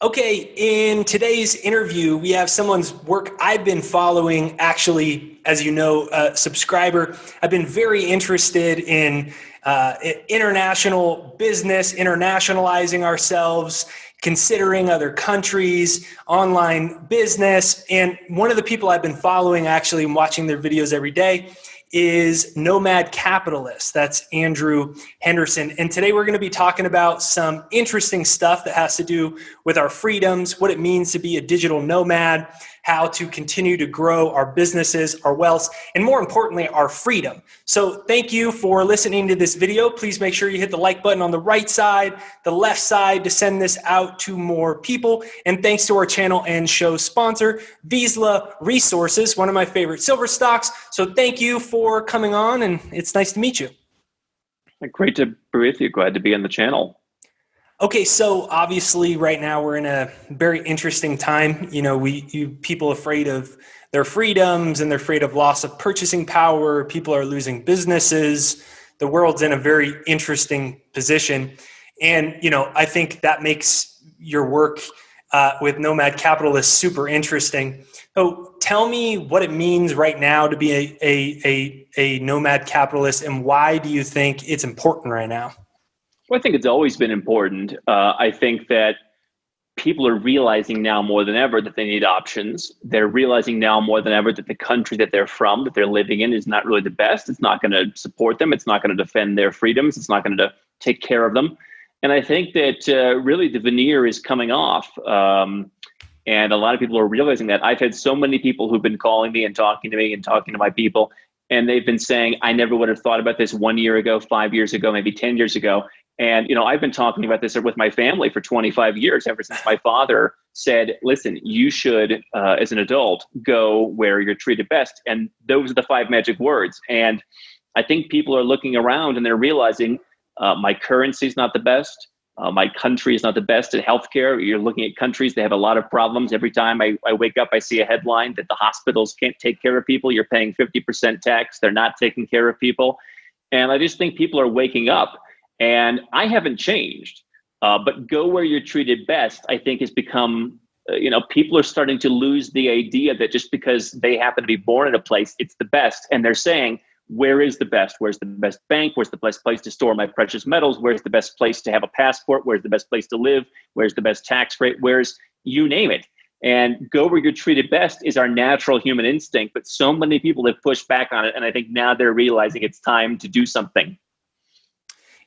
Okay, in today's interview, we have someone's work I've been following. Actually, as you know, a subscriber. I've been very interested in international business, internationalizing ourselves, considering other countries, online business. And one of the people I've been following, actually, and watching their videos every day, is Nomad Capitalist. That's Andrew Henderson. And today we're going to be talking about some interesting stuff that has to do with our freedoms, what it means to be a digital nomad, how to continue to grow our businesses, our wealth, and more importantly, our freedom. So thank you for listening to this video. Please make sure you hit the like button on the right side, the left side, to send this out to more people. And thanks to our channel and show sponsor, Vizsla Resources, one of my favorite silver stocks. So thank you for coming on, and it's nice to meet you. Great to be with you. Glad to be on the channel. Okay, so obviously right now we're in a very interesting time. You know, people afraid of their freedoms and they're afraid of loss of purchasing power. People are losing businesses. The world's in a very interesting position. And, you know, I think that makes your work with Nomad Capitalist super interesting. So tell me what it means right now to be a nomad capitalist, and why do you think it's important right now? Well, I think it's always been important. I think that people are realizing now more than ever that they need options. They're realizing now more than ever that the country that they're from, that they're living in, is not really the best. It's not going to support them. It's not going to defend their freedoms. It's not going to take care of them. And I think that really the veneer is coming off. And a lot of people are realizing that. I've had so many people who've been calling me and talking to me and talking to my people, and they've been saying, I never would have thought about this 1 year ago, 5 years ago, maybe 10 years ago. And, you know, I've been talking about this with my family for 25 years, ever since my father said, listen, you should, as an adult, go where you're treated best. And those are the 5 magic words. And I think people are looking around and they're realizing my currency is not the best. My country is not the best at healthcare. You're looking at countries that have a lot of problems. Every time I wake up, I see a headline that the hospitals can't take care of people. You're paying 50% tax. They're not taking care of people. And I just think people are waking up. And I haven't changed, but go where you're treated best, I think, has become, people are starting to lose the idea that just because they happen to be born in a place, it's the best. And they're saying, where is the best? Where's the best bank? Where's the best place to store my precious metals? Where's the best place to have a passport? Where's the best place to live? Where's the best tax rate? Where's you name it? And go where you're treated best is our natural human instinct. But so many people have pushed back on it. And I think now they're realizing it's time to do something.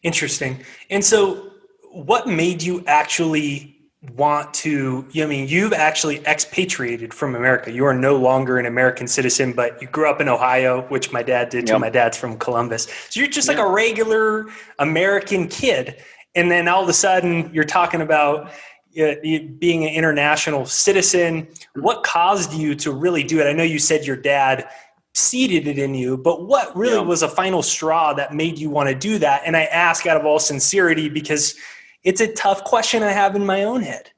Interesting. And so what made you actually want to, you've actually expatriated from America. You are no longer an American citizen, but you grew up in Ohio, which my dad did too. Yep. My dad's from Columbus. So you're just like a regular American kid. And then all of a sudden you're talking about being an international citizen. What caused you to really do it? I know you said your dad seeded it in you, but what really was a final straw that made you want to do that? And I ask out of all sincerity because it's a tough question I have in my own head.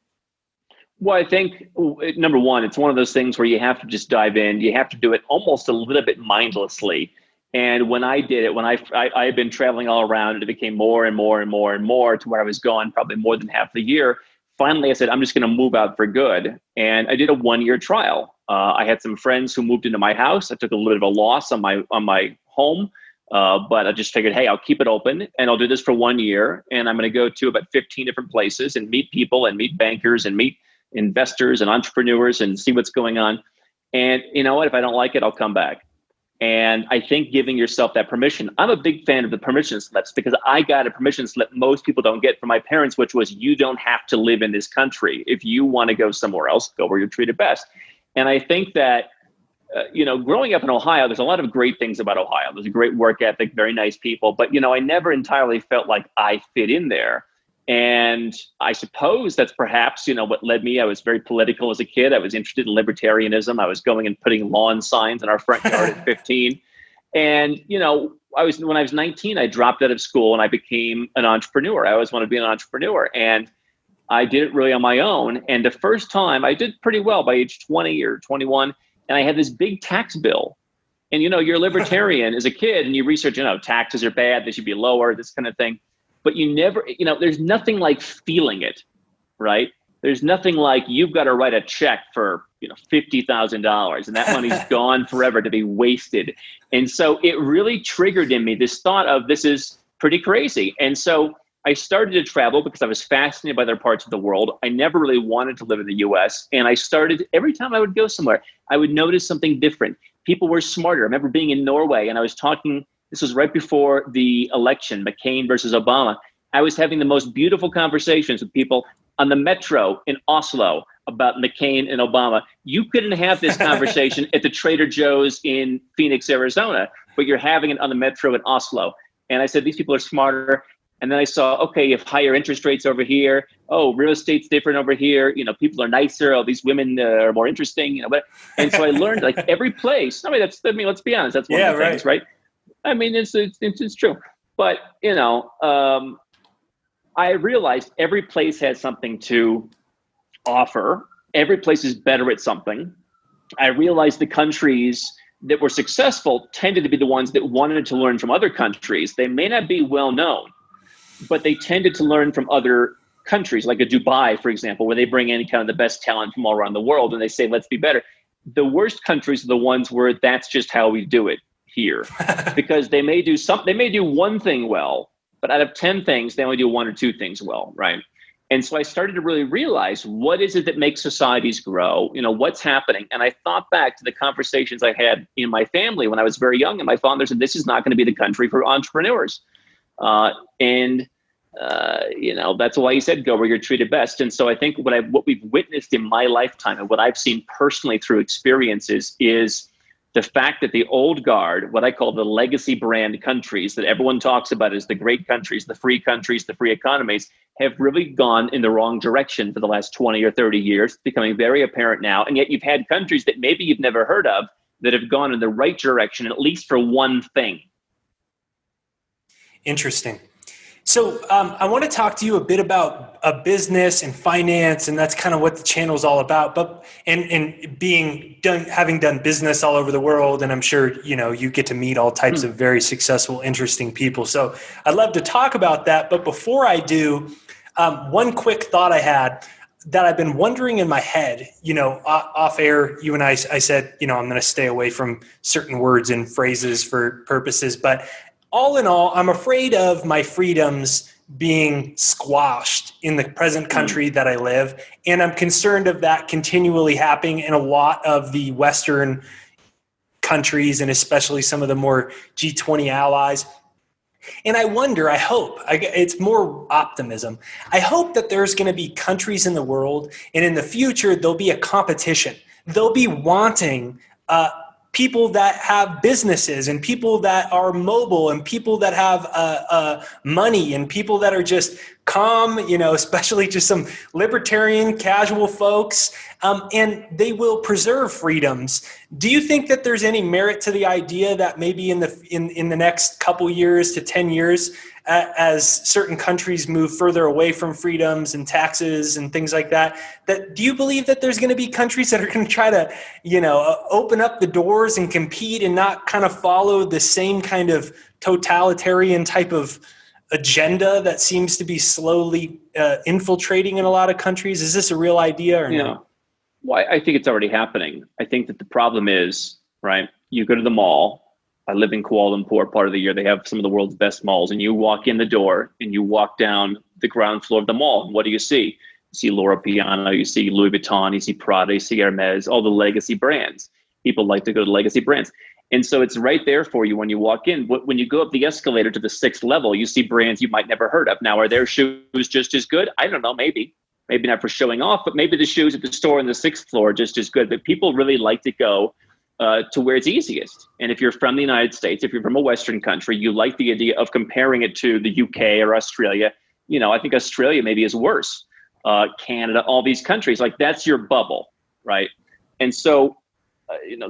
Well, I think, number one, it's one of those things where you have to just dive in. You have to do it almost a little bit mindlessly. And when I did it, when I had been traveling all around, and it became more and more and more and more to where I was gone probably more than half the year. Finally, I said, I'm just going to move out for good. And I did a 1-year trial. I had some friends who moved into my house. I took a little bit of a loss on my home, but I just figured, hey, I'll keep it open and I'll do this for 1 year. And I'm going to go to about 15 different places and meet people and meet bankers and meet investors and entrepreneurs and see what's going on. And you know what? If I don't like it, I'll come back. And I think giving yourself that permission, I'm a big fan of the permission slips because I got a permission slip most people don't get from my parents, which was, you don't have to live in this country. If you want to go somewhere else, go where you're treated best. And I think that, growing up in Ohio, there's a lot of great things about Ohio. There's a great work ethic, very nice people, but, I never entirely felt like I fit in there. And I suppose that's perhaps, what led me. I was very political as a kid. I was interested in libertarianism. I was going and putting lawn signs in our front yard at 15. And, when I was 19, I dropped out of school and I became an entrepreneur. I always wanted to be an entrepreneur. And I did it really on my own. And the first time I did pretty well by age 20 or 21. And I had this big tax bill. And, you're a libertarian as a kid and you research, taxes are bad. They should be lower, this kind of thing. But you never, there's nothing like feeling it, right? There's nothing like you've got to write a check for $50,000 and that money's gone forever to be wasted. And so it really triggered in me this thought of this is pretty crazy. And so I started to travel because I was fascinated by other parts of the world. I never really wanted to live in the US. And I started, every time I would go somewhere, I would notice something different. People were smarter. I remember being in Norway and I was talking, this was right before the election, McCain versus Obama. I was having the most beautiful conversations with people on the metro in Oslo about McCain and Obama. You couldn't have this conversation at the Trader Joe's in Phoenix, Arizona, but you're having it on the metro in Oslo. And I said, these people are smarter. And then I saw, okay, you have higher interest rates over here. Oh, real estate's different over here. People are nicer. Oh, these women are more interesting. But and so I learned like every place. Let's be honest. That's one of the things, right? I mean, it's true. But I realized every place has something to offer. Every place is better at something. I realized the countries that were successful tended to be the ones that wanted to learn from other countries. They may not be well known, but they tended to learn from other countries, like a Dubai, for example, where they bring in kind of the best talent from all around the world and they say, let's be better. The worst countries are the ones where that's just how we do it here, because they may do one thing well, but out of 10 things, they only do 1 or 2 things well, right? And so I started to really realize, what is it that makes societies grow? What's happening? And I thought back to the conversations I had in my family when I was very young, and my father said, this is not going to be the country for entrepreneurs. That's why he said, go where you're treated best. And so I think what we've witnessed in my lifetime and what I've seen personally through experiences is the fact that the old guard, what I call the legacy brand countries that everyone talks about as the great countries, the free economies, have really gone in the wrong direction for the last 20 or 30 years. It's becoming very apparent now. And yet you've had countries that maybe you've never heard of that have gone in the right direction, at least for one thing. Interesting. So I want to talk to you a bit about a business and finance, and that's kind of what the channel is all about. But having done business all over the world, and I'm sure you get to meet all types of very successful, interesting people. So I'd love to talk about that. But before I do, one quick thought I had that I've been wondering in my head. Off air, you and I said, I'm going to stay away from certain words and phrases for purposes, but all in all, I'm afraid of my freedoms being squashed in the present country that I live. And I'm concerned of that continually happening in a lot of the Western countries, and especially some of the more G20 allies. And I wonder, it's more optimism. I hope that there's going to be countries in the world, and in the future, there'll be a competition. They'll be wanting people that have businesses, and people that are mobile, and people that have money, and people that are just calm, especially just some libertarian casual folks, and they will preserve freedoms. Do you think that there's any merit to the idea that maybe in the next couple years to 10 years, as certain countries move further away from freedoms and taxes and things like that, do you believe that there's going to be countries that are going to try to, open up the doors and compete and not kind of follow the same kind of totalitarian type of agenda that seems to be slowly infiltrating in a lot of countries? Is this a real idea or no? Well, I think it's already happening. I think that the problem is, right, you go to the mall. I live in Kuala Lumpur part of the year. They have some of the world's best malls, and you walk in the door and you walk down the ground floor of the mall. And what do you see? You see Loro Piana, you see Louis Vuitton, you see Prada, you see Hermes, all the legacy brands. People like to go to legacy brands. And so it's right there for you when you walk in. When you go up the escalator to the 6th level, you see brands you might never heard of. Now, are their shoes just as good? I don't know, maybe. Maybe not for showing off, but maybe the shoes at the store on the 6th floor are just as good. But people really like to go to where it's easiest. And if you're from the United States, if you're from a Western country, you like the idea of comparing it to the UK or Australia. I think Australia maybe is worse. Canada, all these countries, like that's your bubble, right? And so,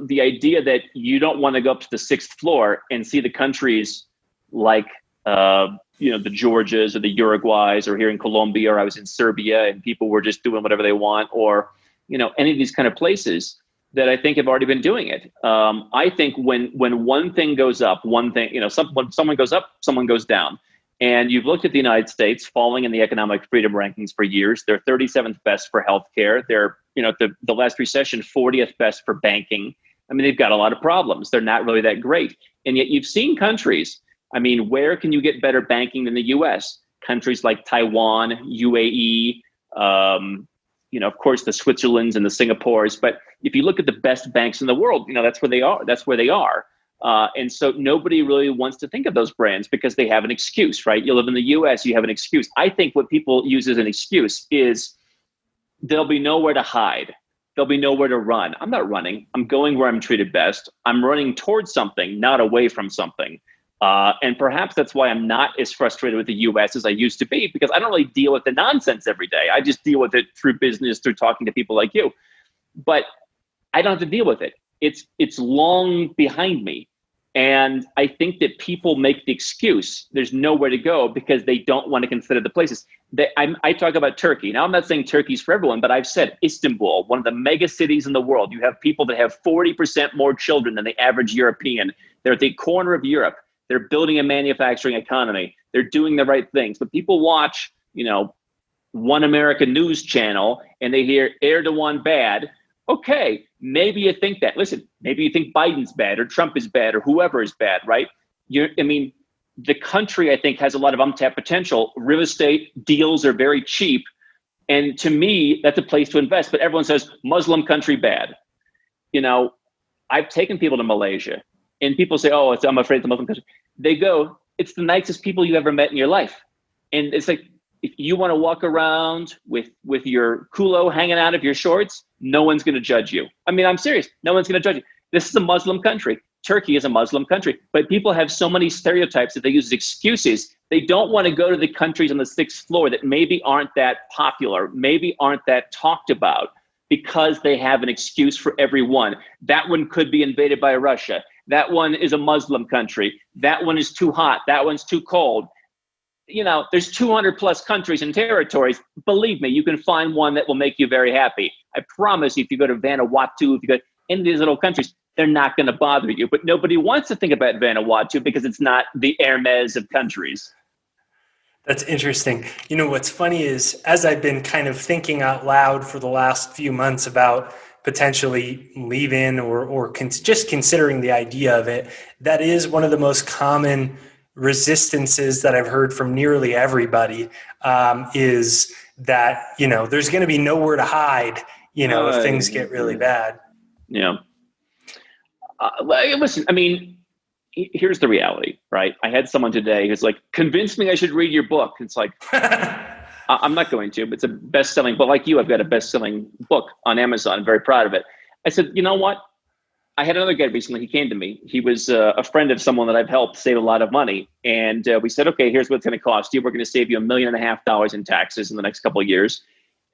the idea that you don't want to go up to the 6th floor and see the countries like, the Georgias or the Uruguays, or here in Colombia, or I was in Serbia and people were just doing whatever they want, or, any of these kind of places that I think have already been doing it. I think when one thing goes up, one thing, when someone goes up, someone goes down. And you've looked at the United States falling in the economic freedom rankings for years. They're 37th best for healthcare. They're, the last recession, 40th best for banking. I mean, they've got a lot of problems. They're not really that great. And yet you've seen countries, where can you get better banking than the US? Countries like Taiwan, UAE, of course, the Switzerlands and the Singapores. But if you look at the best banks in the world, that's where they are. That's where they are. And so nobody really wants to think of those brands because they have an excuse, right? You live in the US, you have an excuse. I think what people use as an excuse is there'll be nowhere to hide. There'll be nowhere to run. I'm not running. I'm going where I'm treated best. I'm running towards something, not away from something. And perhaps that's why I'm not as frustrated with the US as I used to be, because I don't really deal with the nonsense every day. I just deal with it through business, through talking to people like you. But I don't have to deal with it. It's long behind me. And I think that people make the excuse there's nowhere to go because they don't want to consider the places. I talk about Turkey. Now, I'm not saying Turkey's for everyone, but I've said Istanbul, one of the mega cities in the world. You have people that have 40% more children than the average European. They're at the corner of Europe. They're building a manufacturing economy. They're doing the right things. But people watch, One American News Channel and they hear Erdogan bad. Okay, maybe you think that. Listen, maybe you think Biden's bad or Trump is bad or whoever is bad, right? The country, I think, has a lot of untapped potential. Real estate deals are very cheap. And to me, that's a place to invest. But everyone says Muslim country bad. I've taken people to Malaysia and people say, oh, I'm afraid it's a Muslim country. They go, it's the nicest people you ever met in your life. And it's like, if you want to walk around with your culo hanging out of your shorts, no one's going to judge you. I'm serious. No one's going to judge you. This is a Muslim country. Turkey is a Muslim country. But people have so many stereotypes that they use as excuses. They don't want to go to the countries on the 6th floor that maybe aren't that popular, maybe aren't that talked about, because they have an excuse for every one. That one could be invaded by Russia. That one is a Muslim country. That one is too hot. That one's too cold. There's 200 plus countries and territories. Believe me, you can find one that will make you very happy. I promise you, if you go to Vanuatu, if you go to any of these little countries, they're not going to bother you. But nobody wants to think about Vanuatu because it's not the Hermes of countries. That's interesting. What's funny is, as I've been kind of thinking out loud for the last few months about potentially leaving or just considering the idea of it, that is one of the most common resistances that I've heard from nearly everybody, is that, there's going to be nowhere to hide, if things get really bad. Yeah. Listen, here's the reality, right? I had someone today who's like, convince me I should read your book. It's like, I'm not going to, but it's a best-selling book. Like you, I've got a best-selling book on Amazon. I'm very proud of it. I said, you know what? I had another guy recently. He came to me. He was a friend of someone that I've helped save a lot of money. And we said, okay, here's what it's going to cost you. We're going to save you $1.5 million in taxes in the next couple of years.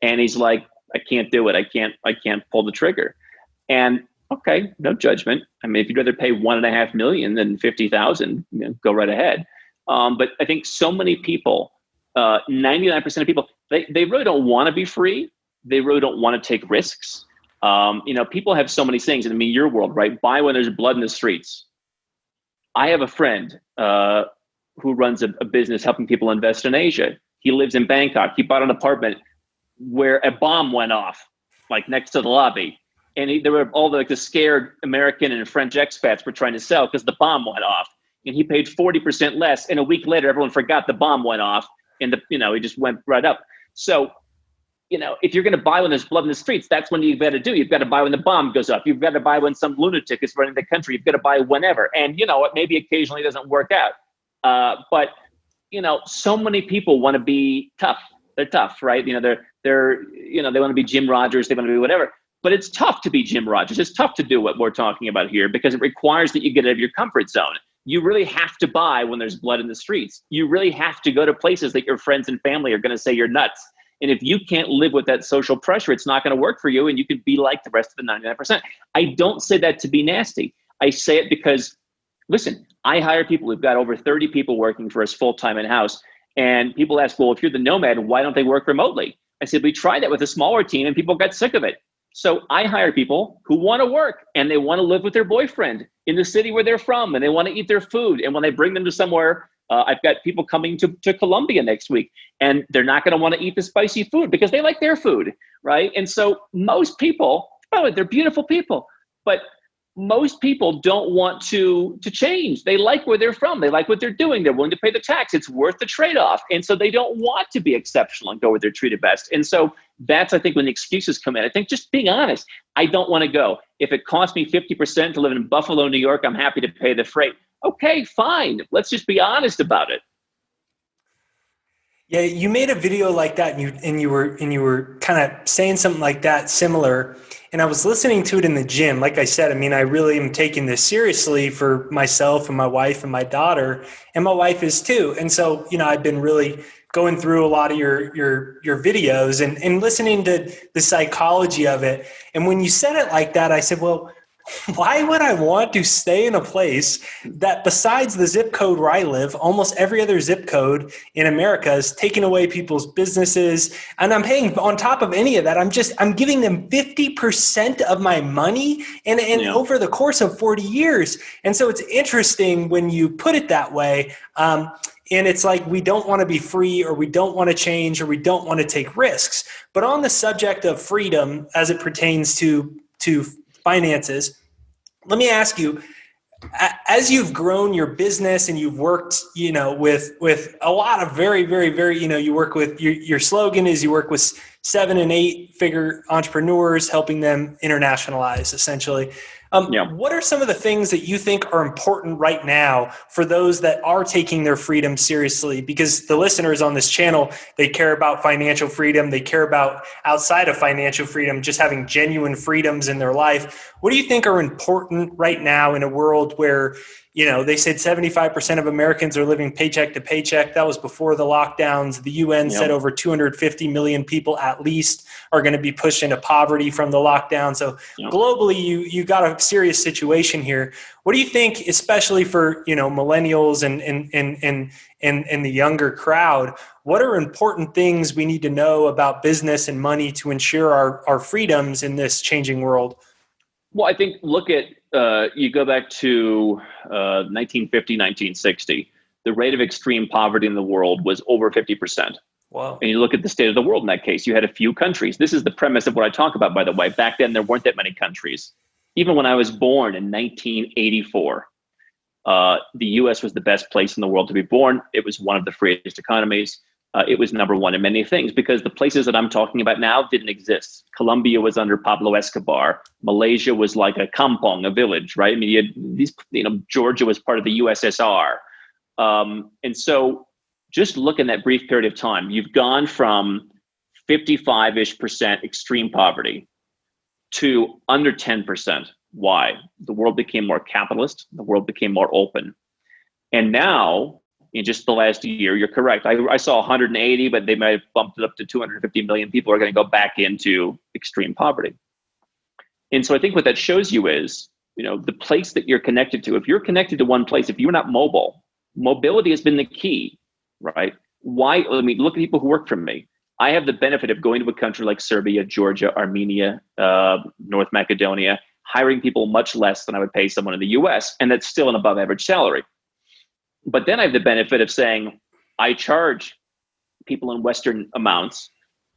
And he's like, I can't do it. I can't pull the trigger. And okay, no judgment. If you'd rather pay $1.5 million than $50,000, go right ahead. But I think so many people, 99% of people, they really don't want to be free. They really don't want to take risks. People have so many things. Your world, right? Buy when there's blood in the streets. I have a friend who runs a business helping people invest in Asia. He lives in Bangkok. He bought an apartment where a bomb went off, like next to the lobby. And there were all the scared American and French expats were trying to sell because the bomb went off. And he paid 40% less. And a week later, everyone forgot the bomb went off. And he just went right up. So, if you're going to buy when there's blood in the streets, that's when you've got to do. You've got to buy when the bomb goes up. You've got to buy when some lunatic is running the country. You've got to buy whenever. And it maybe occasionally doesn't work out. But so many people want to be tough. They're tough, right? They want to be Jim Rogers. They want to be whatever. But it's tough to be Jim Rogers. It's tough to do what we're talking about here because it requires that you get out of your comfort zone. You really have to buy when there's blood in the streets. You really have to go to places that your friends and family are going to say you're nuts. And if you can't live with that social pressure, it's not going to work for you and you can be like the rest of the 99%. I don't say that to be nasty. I say it because, listen, I hire people. We've got over 30 people working for us full-time in-house. And people ask, well, if you're the nomad, why don't they work remotely? I said, we tried that with a smaller team and people got sick of it. So I hire people who want to work and they want to live with their boyfriend in the city where they're from and they want to eat their food. And when I bring them to somewhere I've got people coming to Colombia next week, and they're not going to want to eat the spicy food because they like their food, right? And so most people, by the way, they're beautiful people, but most people don't want to change. They like where they're from. They like what they're doing. They're willing to pay the tax. It's worth the trade-off. And so they don't want to be exceptional and go where they're treated best. And so that's, I think, when the excuses come in. I think just being honest, I don't want to go. If it costs me 50% to live in Buffalo, New York, I'm happy to pay the freight. Okay, fine. Let's just be honest about it. Yeah, you made a video like that, and you were kind of saying something like that, similar. And I was listening to it in the gym. Like I said, I mean, I really am taking this seriously for myself and my wife and my daughter, and my wife is too. And so, I've been really going through a lot of your videos and listening to the psychology of it. And when you said it like that, I said, well, why would I want to stay in a place that, besides the zip code where I live, almost every other zip code in America is taking away people's businesses, and I'm paying on top of any of that? I'm giving them 50% of my money and over the course of 40 years. And so it's interesting when you put it that way. And it's like, we don't want to be free, or we don't want to change, or we don't want to take risks. But on the subject of freedom, as it pertains to finances, let me ask you, as you've grown your business and you've worked, with a lot of very, very, very, you work with, your slogan is you work with 7- and 8-figure entrepreneurs, helping them internationalize, essentially. What are some of the things that you think are important right now for those that are taking their freedom seriously? Because the listeners on this channel, they care about financial freedom. They care about, outside of financial freedom, just having genuine freedoms in their life. What do you think are important right now in a world where, they said 75% of Americans are living paycheck to paycheck? That was before the lockdowns. The UN said over 250 million people at least are going to be pushed into poverty from the lockdown. So globally, you got a serious situation here. What do you think, especially for, millennials and the younger crowd, what are important things we need to know about business and money to ensure our freedoms in this changing world? Well, I think you go back to 1950, 1960, the rate of extreme poverty in the world was over 50%. Wow. And you look at the state of the world in that case, you had a few countries. This is the premise of what I talk about, by the way. Back then, there weren't that many countries. Even when I was born in 1984, the US was the best place in the world to be born. It was one of the freest economies. It was number one in many things, because the places that I'm talking about now didn't exist. Colombia was under Pablo Escobar. Malaysia was like a kampong, a village, right? I mean, you had Georgia was part of the USSR. And so just look in that brief period of time, you've gone from 55-ish% extreme poverty to under 10%. Why? The world became more capitalist. The world became more open. And now, in just the last year, you're correct. I saw 180, but they might have bumped it up to 250 million people are going to go back into extreme poverty. And so I think what that shows you is, the place that you're connected to. If you're connected to one place, if you're not mobile, mobility has been the key, right? Why? I mean, look at people who work for me. I have the benefit of going to a country like Serbia, Georgia, Armenia, North Macedonia, hiring people much less than I would pay someone in the US, and that's still an above average salary. But then I have the benefit of saying I charge people in Western amounts.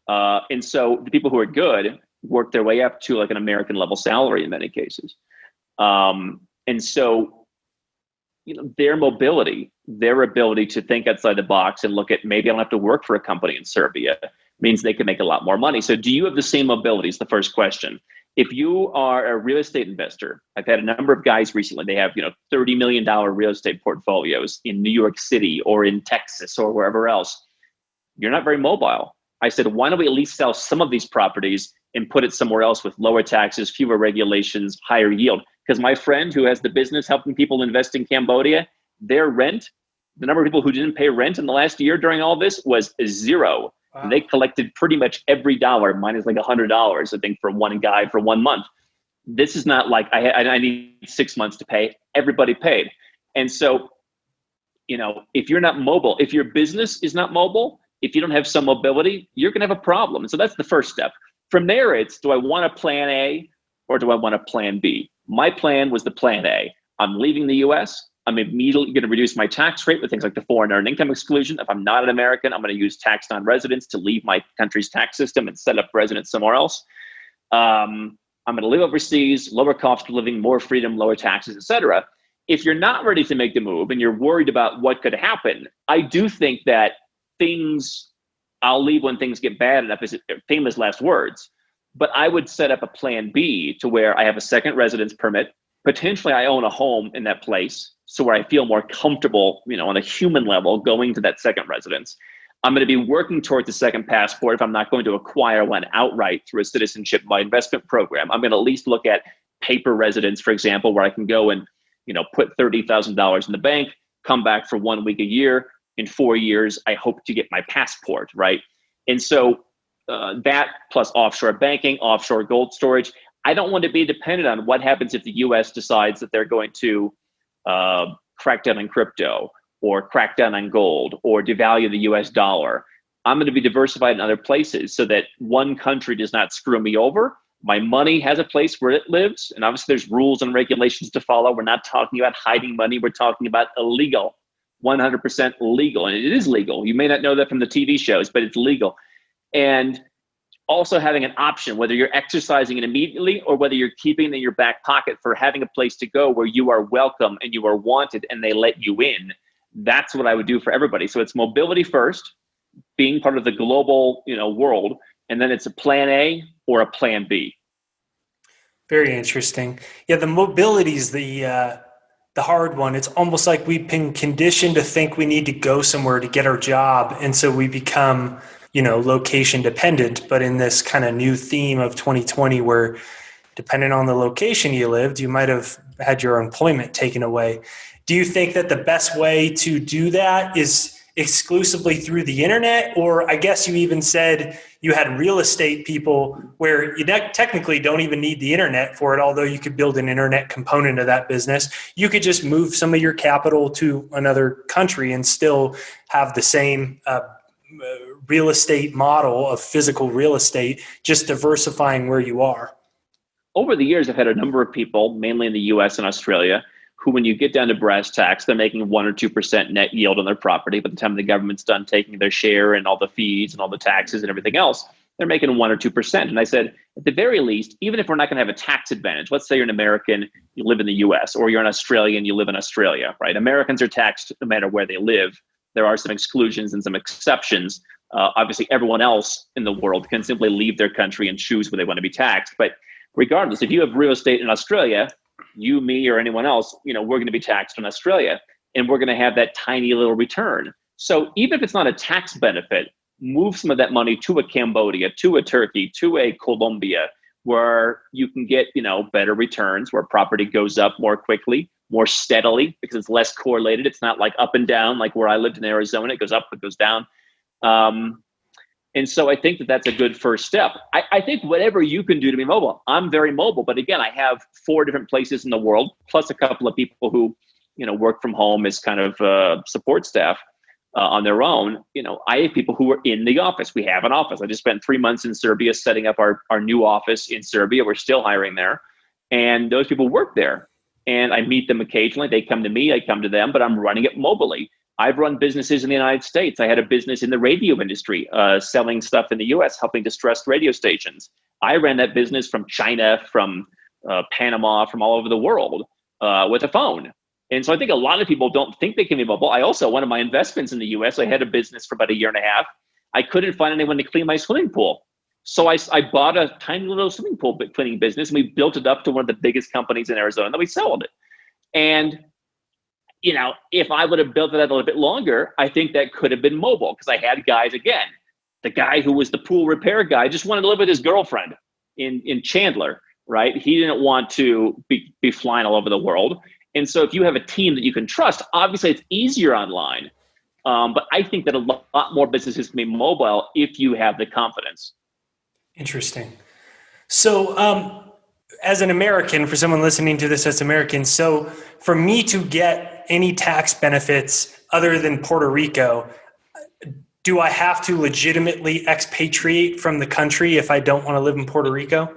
And so the people who are good work their way up to like an American level salary in many cases. And so, their mobility, their ability to think outside the box and look at, maybe I don't have to work for a company in Serbia, means they can make a lot more money. So do you have the same mobility is the first question. If you are a real estate investor, I've had a number of guys recently, they have, $30 million real estate portfolios in New York City or in Texas or wherever else. You're not very mobile. I said, why don't we at least sell some of these properties and put it somewhere else with lower taxes, fewer regulations, higher yield? Because my friend who has the business helping people invest in Cambodia, their rent, the number of people who didn't pay rent in the last year during all this was zero. Wow. They collected pretty much every dollar, minus like $100, I think, for one guy for 1 month. This is not like I need 6 months to pay. Everybody paid. And so, if you're not mobile, if your business is not mobile, if you don't have some mobility, you're going to have a problem. And so that's the first step. From there, it's, do I want a plan A or do I want a plan B? My plan was the plan A. I'm leaving the US. I'm immediately going to reduce my tax rate with things like the foreign earned income exclusion. If I'm not an American, I'm going to use tax non-residents to leave my country's tax system and set up residence somewhere else. I'm going to live overseas, lower cost of living, more freedom, lower taxes, etc. If you're not ready to make the move and you're worried about what could happen, I do think that I'll leave when things get bad enough, is famous last words. But I would set up a plan B to where I have a second residence permit. Potentially I own a home in that place, so where I feel more comfortable, on a human level, going to that second residence. I'm going to be working towards a second passport if I'm not going to acquire one outright through a citizenship by investment program. I'm going to at least look at paper residence, for example, where I can go and, put $30,000 in the bank, come back for 1 week a year. In 4 years, I hope to get my passport, right? And so that plus offshore banking, offshore gold storage. I don't want to be dependent on what happens if the US decides that they're going to crack down on crypto or crack down on gold or devalue the US dollar. I'm going to be diversified in other places so that one country does not screw me over. My money has a place where it lives. And obviously there's rules and regulations to follow. We're not talking about hiding money. We're talking about illegal, 100% legal. And it is legal. You may not know that from the TV shows, but it's legal. And also having an option, whether you're exercising it immediately or whether you're keeping it in your back pocket for having a place to go where you are welcome and you are wanted and they let you in. That's what I would do for everybody. So it's mobility first, being part of the global, world, and then it's a plan A or a plan B. Very interesting. Yeah, the mobility is the hard one. It's almost like we've been conditioned to think we need to go somewhere to get our job, and so we become location dependent. But in this kind of new theme of 2020, where depending on the location you lived, you might have had your employment taken away. Do you think that the best way to do that is exclusively through the internet? Or I guess you even said you had real estate people where you technically don't even need the internet for it, although you could build an internet component of that business. You could just move some of your capital to another country and still have the same real estate model of physical real estate, just diversifying where you are. Over the years, I've had a number of people, mainly in the US and Australia, who, when you get down to brass tacks, they're making 1 or 2% net yield on their property. By the time the government's done taking their share and all the fees and all the taxes and everything else, they're making 1 or 2%. And I said, at the very least, even if we're not going to have a tax advantage, let's say you're an American, you live in the US, or you're an Australian, you live in Australia, right? Americans are taxed no matter where they live. There are some exclusions and some exceptions. Obviously, everyone else in the world can simply leave their country and choose where they want to be taxed. But regardless, if you have real estate in Australia, you, me, or anyone else, we're going to be taxed in Australia, and we're going to have that tiny little return. So even if it's not a tax benefit, move some of that money to a Cambodia, to a Turkey, to a Colombia, where you can get, better returns, where property goes up more quickly, more steadily, because it's less correlated. It's not like up and down, like where I lived in Arizona. It goes up, it goes down. And so I think that that's a good first step. I think whatever you can do to be mobile, I'm very mobile. But again, I have 4 different places in the world, plus a couple of people who, work from home as kind of support staff on their own. I have people who are in the office. We have an office. I just spent 3 months in Serbia setting up our new office in Serbia. We're still hiring there. And those people work there. And I meet them occasionally. They come to me, I come to them, but I'm running it mobily. I've run businesses in the United States. I had a business in the radio industry, selling stuff in the US, helping distressed radio stations. I ran that business from China, from Panama, from all over the world with a phone. And so I think a lot of people don't think they can be mobile. I also, one of my investments in the US, I had a business for about 1.5 years. I couldn't find anyone to clean my swimming pool. So I bought a tiny little swimming pool cleaning business, and we built it up to one of the biggest companies in Arizona, and then we sold it. And if I would have built it out a little bit longer, I think that could have been mobile, because I had guys, again, the guy who was the pool repair guy just wanted to live with his girlfriend in Chandler, right? He didn't want to be flying all over the world. And so if you have a team that you can trust, obviously it's easier online. But I think that a lot more businesses can be mobile if you have the confidence. Interesting. So as an American, for someone listening to this as American, so for me to get any tax benefits other than Puerto Rico, do I have to legitimately expatriate from the country if I don't want to live in Puerto Rico?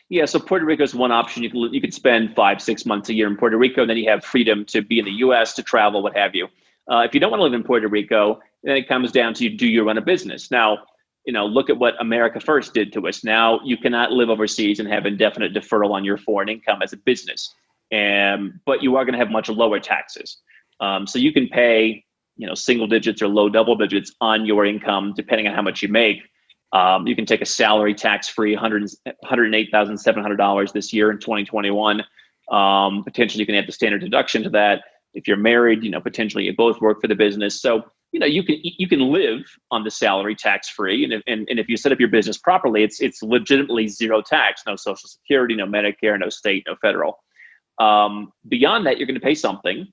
Yeah, so Puerto Rico is one option. You could spend 5-6 months a year in Puerto Rico, and then you have freedom to be in the U.S., to travel, what have you. If you don't want to live in Puerto Rico, then it comes down to, do you run a business? Now, look at what America First did to us. Now you cannot live overseas and have indefinite deferral on your foreign income as a business, but you are going to have much lower taxes. So you can pay, single digits or low double digits on your income, depending on how much you make. You can take a salary tax-free $108,700 this year in 2021. Potentially, you can add the standard deduction to that. If you're married, potentially you both work for the business. So, you can live on the salary tax-free. And if you set up your business properly, it's legitimately zero tax, no Social Security, no Medicare, no state, no federal. Beyond that, you're going to pay something.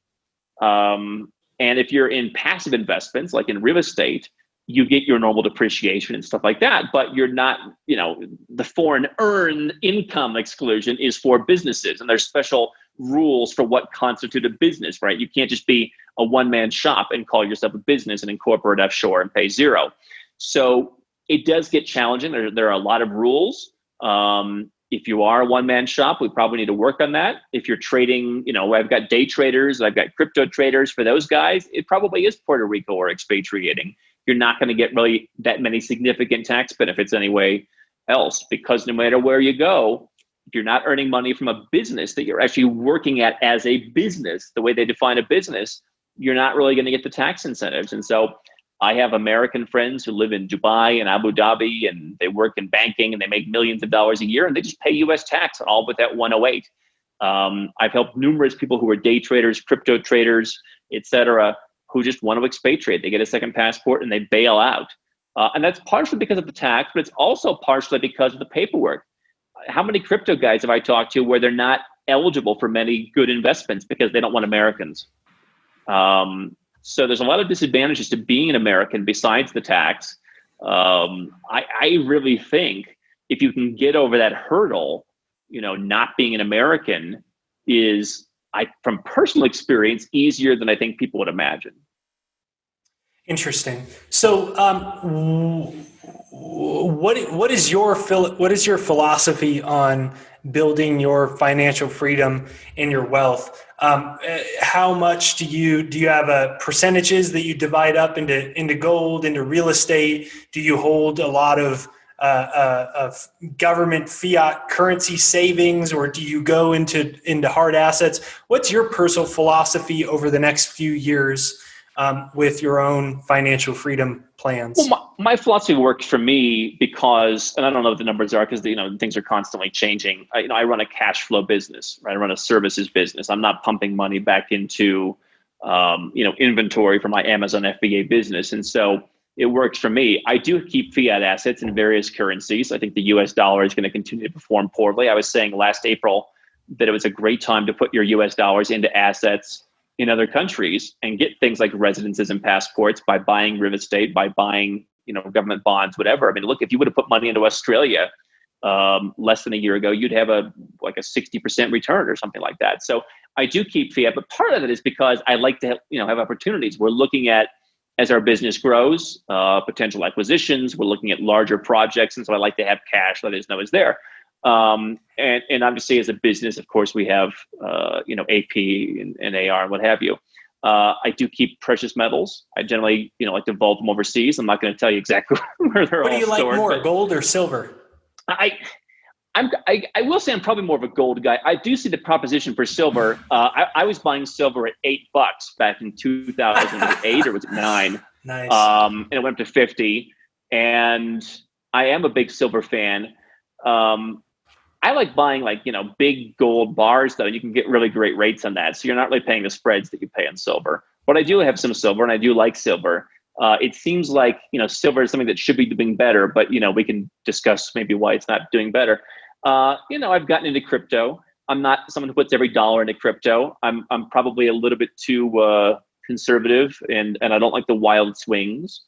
And if you're in passive investments, like in real estate, you get your normal depreciation and stuff like that, but you're not, the foreign earned income exclusion is for businesses, and there's special rules for what constitute a business, right? You can't just be a one-man shop and call yourself a business and incorporate offshore and pay zero. So it does get challenging. There are a lot of rules. If you are a one-man shop, we probably need to work on that. If you're trading, I've got day traders, I've got crypto traders. For those guys, it probably is Puerto Rico or expatriating. You're not going to get really that many significant tax benefits anyway else, because no matter where you go, if you're not earning money from a business that you're actually working at as a business, the way they define a business, you're not really going to get the tax incentives. And so I have American friends who live in Dubai and Abu Dhabi, and they work in banking, and they make millions of dollars a year, and they just pay U.S. tax on all but that 108. I've helped numerous people who are day traders, crypto traders, et cetera, who just want to expatriate. They get a second passport and they bail out. And that's partially because of the tax, but it's also partially because of the paperwork. How many crypto guys have I talked to where they're not eligible for many good investments because they don't want Americans? So there's a lot of disadvantages to being an American besides the tax. I really think if you can get over that hurdle, not being an American is, from personal experience, easier than I think people would imagine. Interesting. So, what is your philosophy on building your financial freedom and your wealth? How much do you have percentages that you divide up into gold, into real estate? Do you hold a lot of government fiat currency savings, or do you go into hard assets? What's your personal philosophy over the next few years with your own financial freedom plans? Well, my philosophy works for me because, and I don't know what the numbers are because things are constantly changing. I run a cash flow business, right? I run a services business. I'm not pumping money back into inventory for my Amazon FBA business, and so it works for me. I do keep fiat assets in various currencies. I think the US dollar is going to continue to perform poorly. I was saying last April that it was a great time to put your US dollars into assets in other countries and get things like residences and passports by buying real estate, by buying, government bonds, whatever. I mean, look, if you would have put money into Australia less than a year ago, you'd have a 60% return or something like that. So I do keep fiat, but part of it is because I like to have opportunities. We're looking at, as our business grows, potential acquisitions, we're looking at larger projects. And so I like to have cash that is there. And obviously as a business, of course, we have, AP and AR and what have you. I do keep precious metals. I generally, like to vault them overseas. I'm not going to tell you exactly where they're all stored. What do you like more, gold or silver? I will say I'm probably more of a gold guy. I do see the proposition for silver. I was buying silver at $8 back in 2008 or was it 9? Nice. And it went up to 50. And I am a big silver fan. I like buying big gold bars though. You can get really great rates on that. So you're not really paying the spreads that you pay on silver. But I do have some silver and I do like silver. It seems like, silver is something that should be doing better, but, we can discuss maybe why it's not doing better. I've gotten into crypto. I'm not someone who puts every dollar into crypto. I'm probably a little bit too conservative and I don't like the wild swings.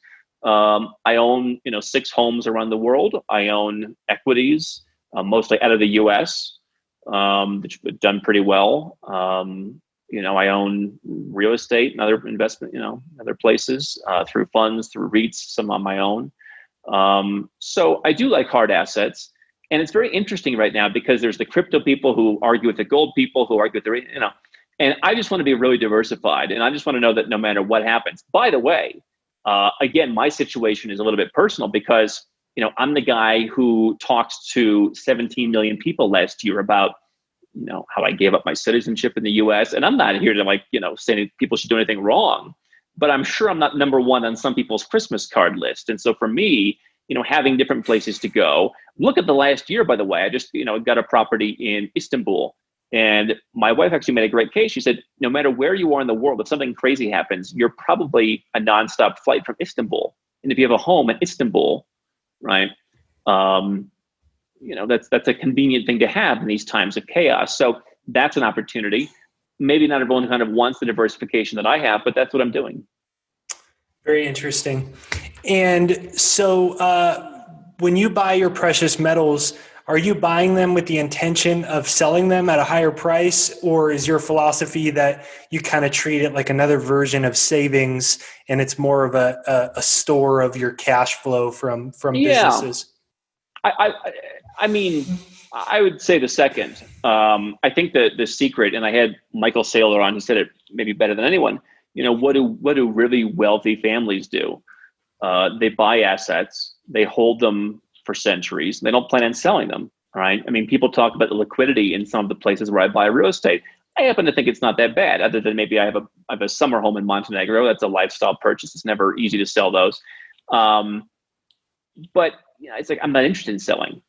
I own, 6 homes around the world. I own equities, mostly out of the US, which have done pretty well. I own real estate and other investment, other places, through funds, through REITs, some on my own. So I do like hard assets. And it's very interesting right now because there's the crypto people who argue with the gold people who argue with the, and I just want to be really diversified. And I just want to know that no matter what happens, by the way, again, my situation is a little bit personal because, I'm the guy who talks to 17 million people last year about, how I gave up my citizenship in the US. And I'm not here to say people should do anything wrong, but I'm sure I'm not number one on some people's Christmas card list. And so for me, having different places to go, look at the last year, by the way, I just, got a property in Istanbul. And my wife actually made a great case. She said, no matter where you are in the world, if something crazy happens, you're probably a nonstop flight from Istanbul. And if you have a home in Istanbul, right, that's a convenient thing to have in these times of chaos. So that's an opportunity. Maybe not everyone kind of wants the diversification that I have, but that's what I'm doing. Very interesting. And so when you buy your precious metals, are you buying them with the intention of selling them at a higher price, or is your philosophy that you kind of treat it like another version of savings and it's more of a store of your cash flow from businesses? I mean, I would say the second. I think that the secret, and I had Michael Saylor on, he said it maybe better than anyone. What do really wealthy families do? They buy assets, they hold them for centuries. They don't plan on selling them, right? I mean, people talk about the liquidity in some of the places where I buy real estate. I happen to think it's not that bad, other than maybe I have a summer home in Montenegro. That's a lifestyle purchase. It's never easy to sell those. But it's like I'm not interested in selling.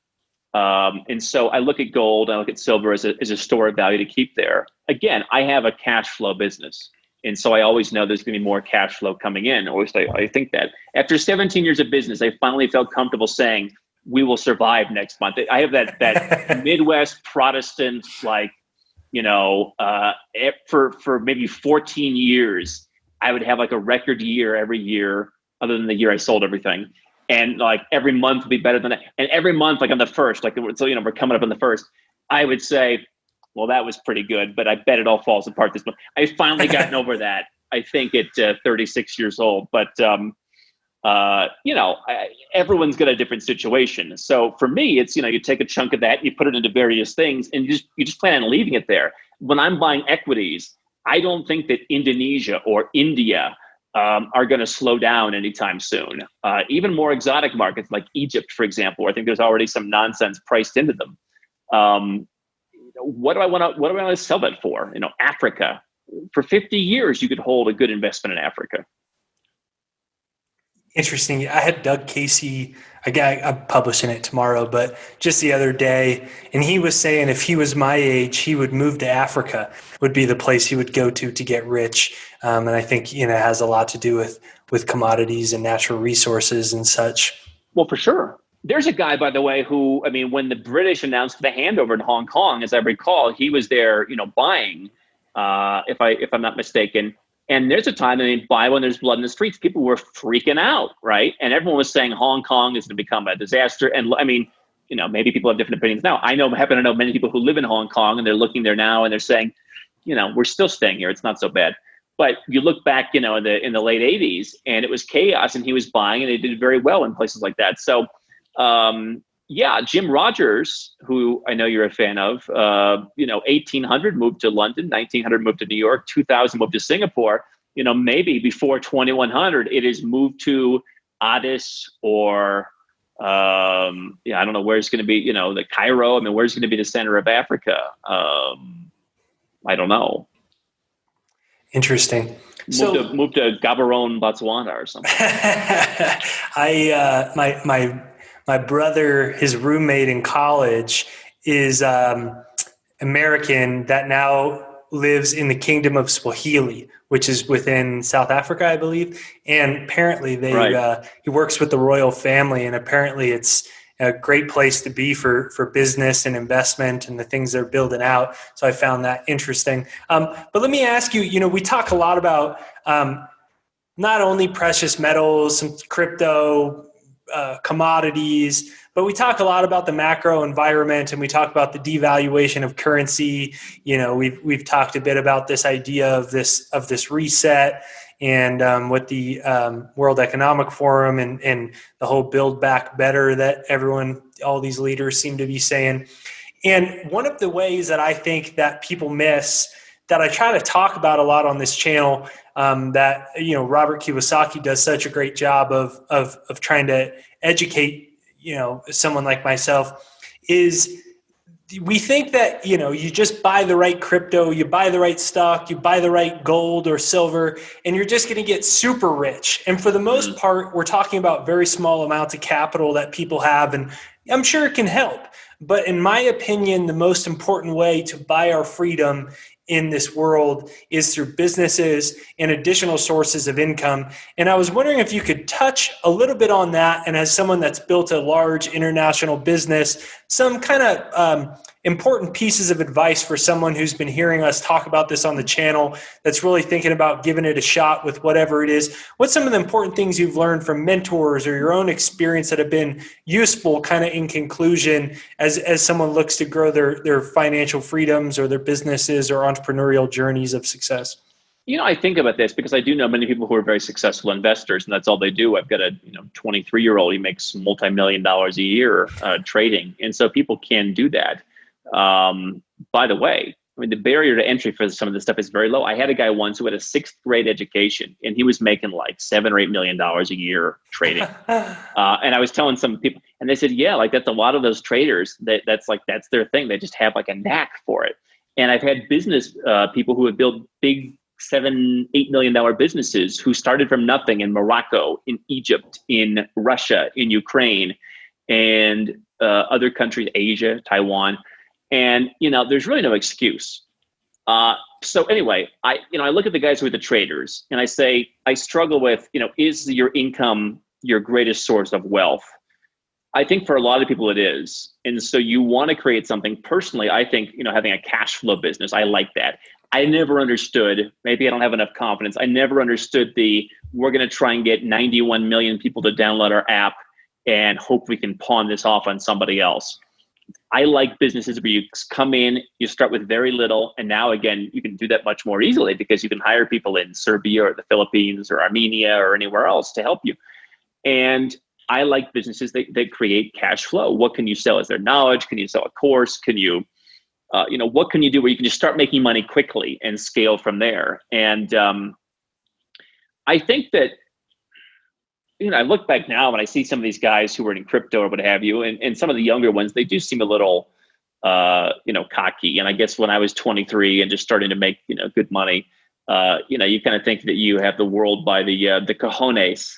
And so I look at gold, I look at silver as a store of value to keep there. Again, I have a cash flow business. And so I always know there's going to be more cash flow coming in. I think that after 17 years of business, I finally felt comfortable saying, we will survive next month. I have that Midwest Protestant, for maybe 14 years, I would have like a record year every year, other than the year I sold everything. And like every month would be better than that. And every month, like on the first, we're coming up on the first, I would say, well, that was pretty good, but I bet it all falls apart this month. I finally gotten over that, I think, at 36 years old. But, everyone's got a different situation. So for me, it's, you take a chunk of that, you put it into various things, and you just plan on leaving it there. When I'm buying equities, I don't think that Indonesia or India are going to slow down anytime soon. Even more exotic markets like Egypt, for example, I think there's already some nonsense priced into them. What do I want to sell that for? Africa. For 50 years, you could hold a good investment in Africa. Interesting. I had Doug Casey, I'm publishing it tomorrow, but just the other day, and he was saying if he was my age, he would move to Africa, would be the place he would go to get rich. And I think, it has a lot to do with commodities and natural resources and such. Well, for sure. There's a guy, by the way, who, when the British announced the handover in Hong Kong, as I recall, he was there, buying, if I'm not mistaken. And there's a time buy when there's blood in the streets. People were freaking out, right? And everyone was saying Hong Kong is going to become a disaster. And maybe people have different opinions now. I happen to know many people who live in Hong Kong, and they're looking there now, and they're saying, we're still staying here. It's not so bad. But you look back, in the late 80s, and it was chaos, and he was buying, and they did very well in places like that. So, Jim Rogers, who I know you're a fan of, 1800 moved to London, 1900 moved to New York, 2000 moved to Singapore. Maybe before 2100, it is moved to Addis or, I don't know where it's going to be, the Cairo. Where's going to be the center of Africa? I don't know. Interesting. Move to Gaborone, Botswana or something. My brother, his roommate in college is American that now lives in the Kingdom of Swahili, which is within South Africa, I believe. And apparently he works with the royal family, and apparently it's a great place to be for business and investment and the things they're building out. So I found that interesting. But let me ask you, we talk a lot about not only precious metals, some crypto, commodities, but we talk a lot about the macro environment, and we talk about the devaluation of currency. We've talked a bit about this idea of this reset, and with the World Economic Forum and the whole Build Back Better that all these leaders seem to be saying. And one of the ways that I think that people miss, that I try to talk about a lot on this channel, that Robert Kiyosaki does such a great job of trying to educate someone like myself, is we think that you just buy the right crypto, you buy the right stock, you buy the right gold or silver, and you're just going to get super rich. And for the most part, we're talking about very small amounts of capital that people have, and I'm sure it can help. But in my opinion, the most important way to buy our freedom in this world is through businesses and additional sources of income. And I was wondering if you could touch a little bit on that, and as someone that's built a large international business, some kind of important pieces of advice for someone who's been hearing us talk about this on the channel, that's really thinking about giving it a shot with whatever it is. What's some of the important things you've learned from mentors or your own experience that have been useful kind of in conclusion as someone looks to grow their financial freedoms or their businesses or entrepreneurial journeys of success? I think about this because I do know many people who are very successful investors, and that's all they do. I've got a 23-year-old. He makes multi-million dollars a year trading, and so people can do that. By the way, the barrier to entry for some of this stuff is very low. I had a guy once who had a 6th grade education, and he was making like $7 or $8 million a year trading. And I was telling some people, and they said, yeah, like that's a lot of those traders that's their thing. They just have like a knack for it. And I've had business people who have built big $7-8 million businesses who started from nothing in Morocco, in Egypt, in Russia, in Ukraine, and other countries, Asia, Taiwan. And, there's really no excuse. So anyway, I look at the guys who are the traders and I say, I struggle with, is your income your greatest source of wealth? I think for a lot of people it is. And so you want to create something. Personally, I think, having a cash flow business, I like that. I never understood, maybe I don't have enough confidence. I never understood we're going to try and get 91 million people to download our app and hope we can pawn this off on somebody else. I like businesses where you come in, you start with very little, and now again, you can do that much more easily because you can hire people in Serbia or the Philippines or Armenia or anywhere else to help you. And I like businesses that create cash flow. What can you sell? Is there knowledge? Can you sell a course? Can you, what can you do where you can just start making money quickly and scale from there? And I think that, I look back now and I see some of these guys who are in crypto or what have you, and some of the younger ones, they do seem a little, cocky. And I guess when I was 23 and just starting to make, good money, you kind of think that you have the world by the cojones.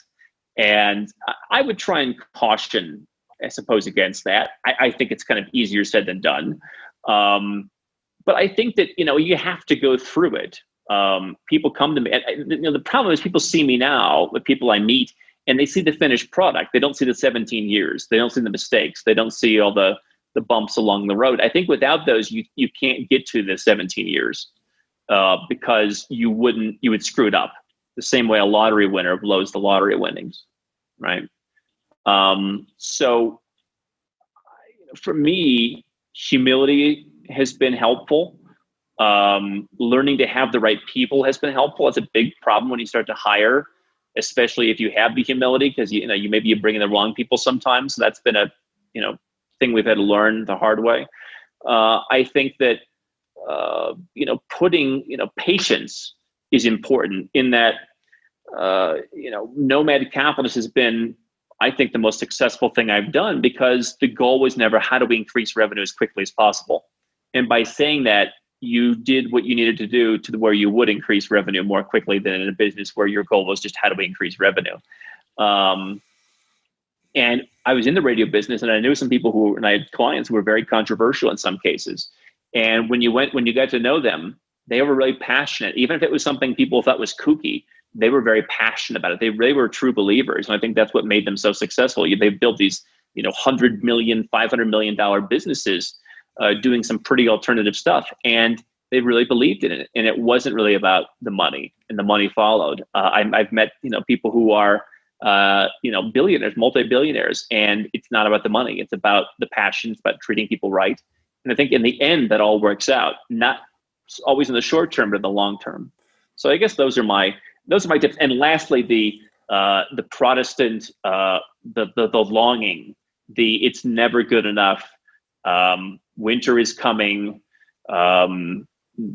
And I would try and caution, I suppose, against that. I think it's kind of easier said than done. But I think that, you have to go through it. People come to me. And, the problem is people see me now, the people I meet, and they see the finished product. They don't see the 17 years. They don't see the mistakes. They don't see all the bumps along the road. I think without those, you can't get to the 17 years because you would screw it up the same way a lottery winner blows the lottery winnings, right? So for me, humility has been helpful. Learning to have the right people has been helpful. It's a big problem when you start to hire, especially if you have the humility, because you maybe you're bringing the wrong people sometimes. So that's been a thing we've had to learn the hard way. I think that putting patience is important in that Nomad Capitalist has been, I think, the most successful thing I've done because the goal was never how do we increase revenue as quickly as possible. And by saying that, you did what you needed to do to where you would increase revenue more quickly than in a business where your goal was just how do we increase revenue. And I was in the radio business and I knew some people and I had clients who were very controversial in some cases. And when you got to know them, they were really passionate. Even if it was something people thought was kooky, they were very passionate about it. They were true believers. And I think that's what made them so successful. They built these, $100 million, $500 million businesses doing some pretty alternative stuff. And they really believed in it. And it wasn't really about the money, and the money followed. I've met, people who are, billionaires, multi-billionaires, and it's not about the money. It's about the passion. It's about treating people right. And I think in the end, that all works out, not always in the short term, but in the long term. So I guess those are my those are my tips. And lastly, the Protestant, the longing, it's never good enough. Winter is coming.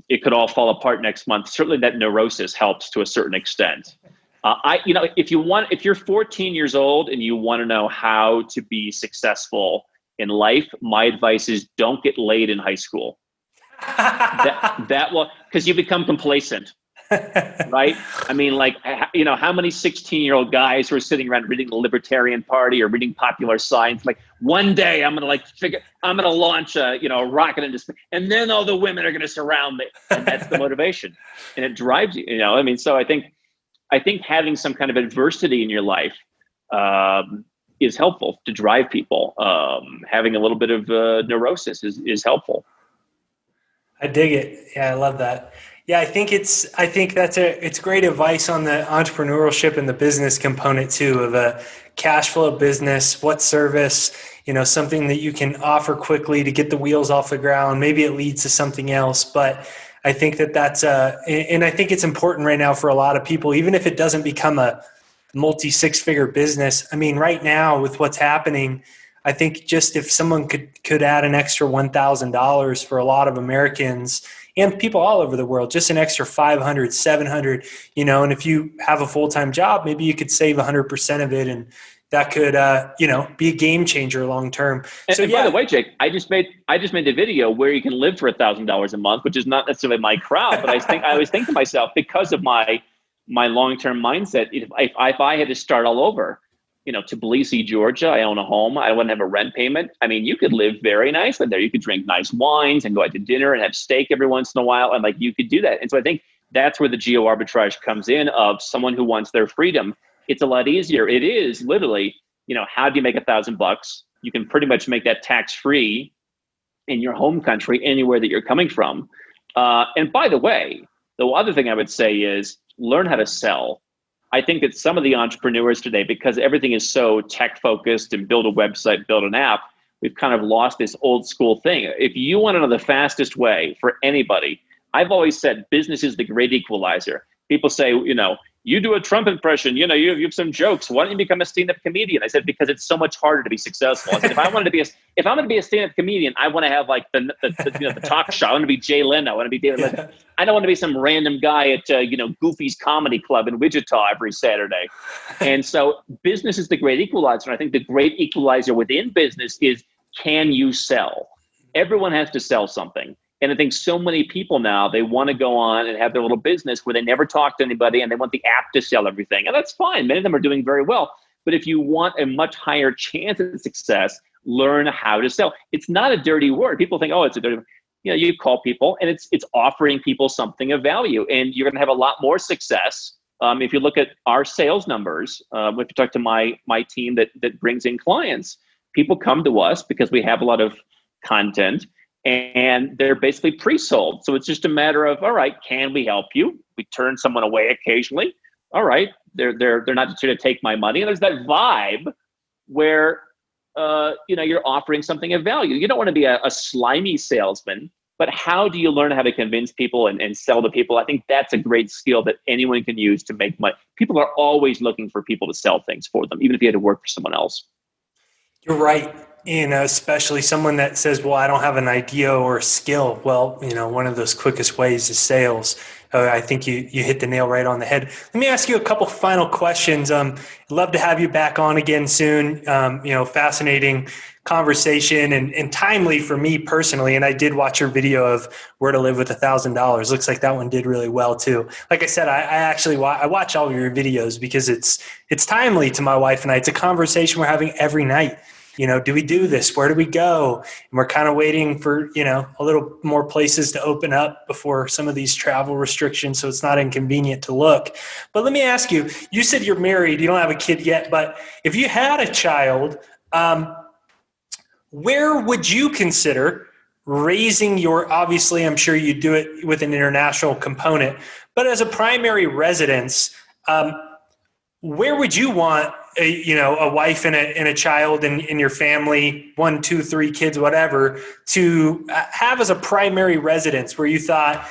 It could all fall apart next month. Certainly that neurosis helps to a certain extent. If you're 14 years old and you want to know how to be successful in life, my advice is don't get laid in high school. that will, because you become complacent. Right? I mean, like, how many 16-year-old guys who are sitting around reading the Libertarian Party or reading popular science, like, one day I'm going to launch a rocket into space, and then all the women are going to surround me. And that's the motivation. And it drives you, so I think having some kind of adversity in your life is helpful to drive people. Having a little bit of neurosis is helpful. I dig it. Yeah, I love that. Yeah, I think it's great advice on the entrepreneurship and the business component too, of a cash flow business, what service, something that you can offer quickly to get the wheels off the ground. Maybe it leads to something else, but I think that's and I think it's important right now for a lot of people, even if it doesn't become a multi-six-figure business. I mean, right now with what's happening, I think just if someone could add an extra $1,000 for a lot of Americans and people all over the world, just an extra 500, 700, and if you have a full-time job, maybe you could save 100% of it, and that could, be a game changer long-term. So, by the way, Jake, I just made a video where you can live for $1,000 a month, which is not necessarily my crowd, but I always think to myself, because of my long-term mindset, if I had to start all over, Tbilisi, Georgia, I own a home. I wouldn't have a rent payment. I mean, you could live very nicely there. You could drink nice wines and go out to dinner and have steak every once in a while. And you could do that. And so I think that's where the geo arbitrage comes in, of someone who wants their freedom. It's a lot easier. It is literally, how do you make $1,000? You can pretty much make that tax-free in your home country, anywhere that you're coming from. And by the way, the other thing I would say is learn how to sell. I think that some of the entrepreneurs today, because everything is so tech focused and build a website, build an app, we've kind of lost this old school thing. If you want to know the fastest way for anybody, I've always said business is the great equalizer. People say, you do a Trump impression, you have some jokes. Why don't you become a stand-up comedian? I said, because it's so much harder to be successful. I said, if I'm going to be a stand-up comedian, I want to have like the talk show. I want to be Jay Leno. I want to be David Leno. I don't want to be some random guy at Goofy's Comedy Club in Wichita every Saturday. And so business is the great equalizer. And I think the great equalizer within business is, can you sell? Everyone has to sell something. And I think so many people now, they want to go on and have their little business where they never talk to anybody and they want the app to sell everything. And that's fine. Many of them are doing very well. But if you want a much higher chance of success, learn how to sell. It's not a dirty word. People think, oh, it's a dirty word. You call people and it's offering people something of value. And you're going to have a lot more success. If you look at our sales numbers, if you talk to my team that brings in clients, people come to us because we have a lot of content. And they're basically pre-sold. So it's just a matter of, all right, can we help you? We turn someone away occasionally. All right, they're not just here to take my money. And there's that vibe where you're offering something of value. You don't want to be a slimy salesman, but how do you learn how to convince people and sell to people? I think that's a great skill that anyone can use to make money. People are always looking for people to sell things for them, even if you had to work for someone else. You're right. Especially someone that says, well, I don't have an idea or a skill. Well, one of those quickest ways is sales. I think you hit the nail right on the head. Let me ask you a couple final questions. I'd love to have you back on again soon. Fascinating conversation and timely for me personally. And I did watch your video of where to live with $1,000. Looks like that one did really well too. Like I said, I watch all of your videos because it's timely to my wife and I. It's a conversation we're having every night. Do we do this? Where do we go? And we're kind of waiting for, a little more places to open up before some of these travel restrictions, so it's not inconvenient to look. But let me ask you, you said you're married, you don't have a kid yet, but if you had a child, where would you consider raising obviously I'm sure you do it with an international component, but as a primary residence, where would you want a wife and a child in your family, 1, 2, 3 kids, whatever, to have as a primary residence where you thought,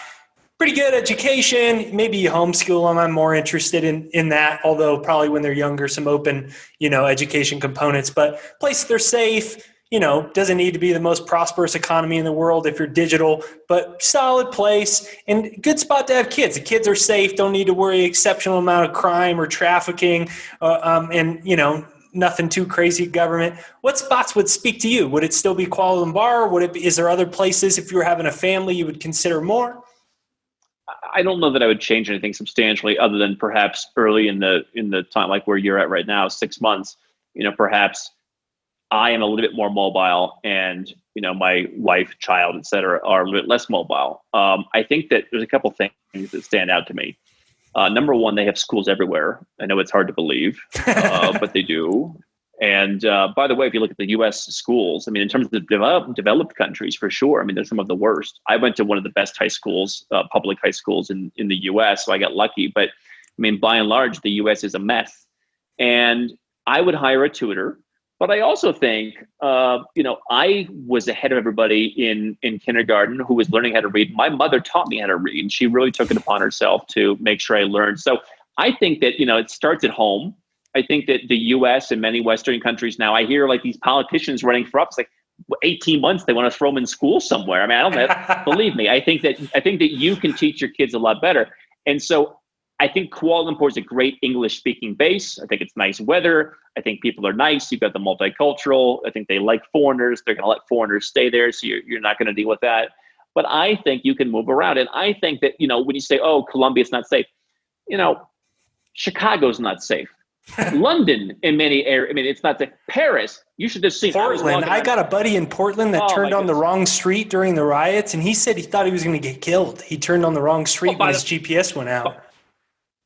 pretty good education. Maybe you homeschool them. I'm more interested in that, although probably when they're younger, some open, education components. But place they're safe, doesn't need to be the most prosperous economy in the world if you're digital, but solid place and good spot to have kids. The kids are safe, don't need to worry exceptional amount of crime or trafficking, and nothing too crazy government. What spots would speak to you? Would it still be Kuala Lumpur? Is there other places, if you were having a family, you would consider more? I don't know that I would change anything substantially other than perhaps early in the time, like where you're at right now, 6 months, perhaps I am a little bit more mobile and, my wife, child, et cetera, are a little bit less mobile. I think that there's a couple things that stand out to me. Number one, they have schools everywhere. I know it's hard to believe, but they do. And by the way, if you look at the U.S. schools, in terms of the developed countries, for sure, they're some of the worst. I went to one of the best high schools, public high schools in the U.S., so I got lucky. But by and large, the U.S. is a mess. And I would hire a tutor. But I also think, I was ahead of everybody in kindergarten who was learning how to read. My mother taught me how to read, and she really took it upon herself to make sure I learned. So I think that, it starts at home. I think that the U.S. and many Western countries now, I hear like these politicians running for office, like 18 months, they want to throw them in school somewhere. I don't know. Believe me, I think that you can teach your kids a lot better. And so I think Kuala Lumpur is a great English-speaking base. I think it's nice weather. I think people are nice. You've got the multicultural. I think they like foreigners. They're going to let foreigners stay there, so you're not going to deal with that. But I think you can move around. And I think that, when you say, oh, Colombia's not safe, Chicago's not safe. London in many areas, it's not safe. Paris, you should have seen. Portland, I got a buddy in Portland that turned on the wrong street during the riots, and he said he thought he was going to get killed. He turned on the wrong street when his GPS went out.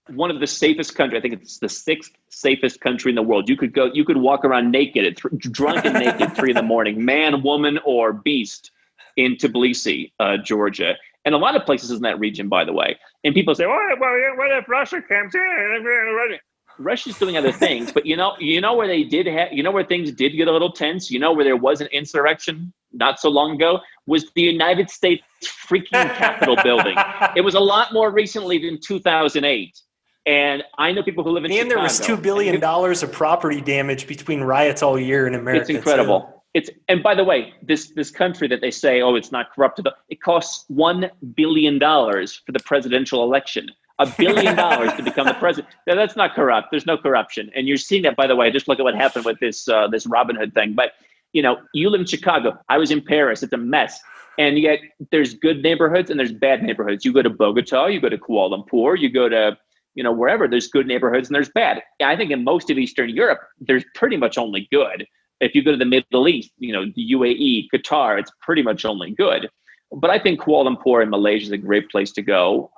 One of the safest countries. I think it's the 6th safest country in the world. You could walk around naked, drunk and naked at 3 a.m, man, woman, or beast in Tbilisi, Georgia. And a lot of places in that region, by the way. And people say, what if Russia comes in? Russia's doing other things, but where where things did get a little tense, where there was an insurrection not so long ago, was the United States freaking Capitol building. It was a lot more recently than 2008. And I know people who live in Chicago. And there was $2 billion of property damage between riots all year in America. It's incredible. And by the way, this country that they say, it's not corrupt, it costs $1 billion for the presidential election. $1 billion to become the president. Now, that's not corrupt. There's no corruption. And you're seeing that, by the way. Just look at what happened with this Robin Hood thing. But, you live in Chicago. I was in Paris. It's a mess. And yet there's good neighborhoods and there's bad neighborhoods. You go to Bogota, you go to Kuala Lumpur, you go to, wherever, there's good neighborhoods and there's bad. I think in most of Eastern Europe, there's pretty much only good. If you go to the Middle East, the UAE, Qatar, it's pretty much only good. But I think Kuala Lumpur in Malaysia is a great place to go.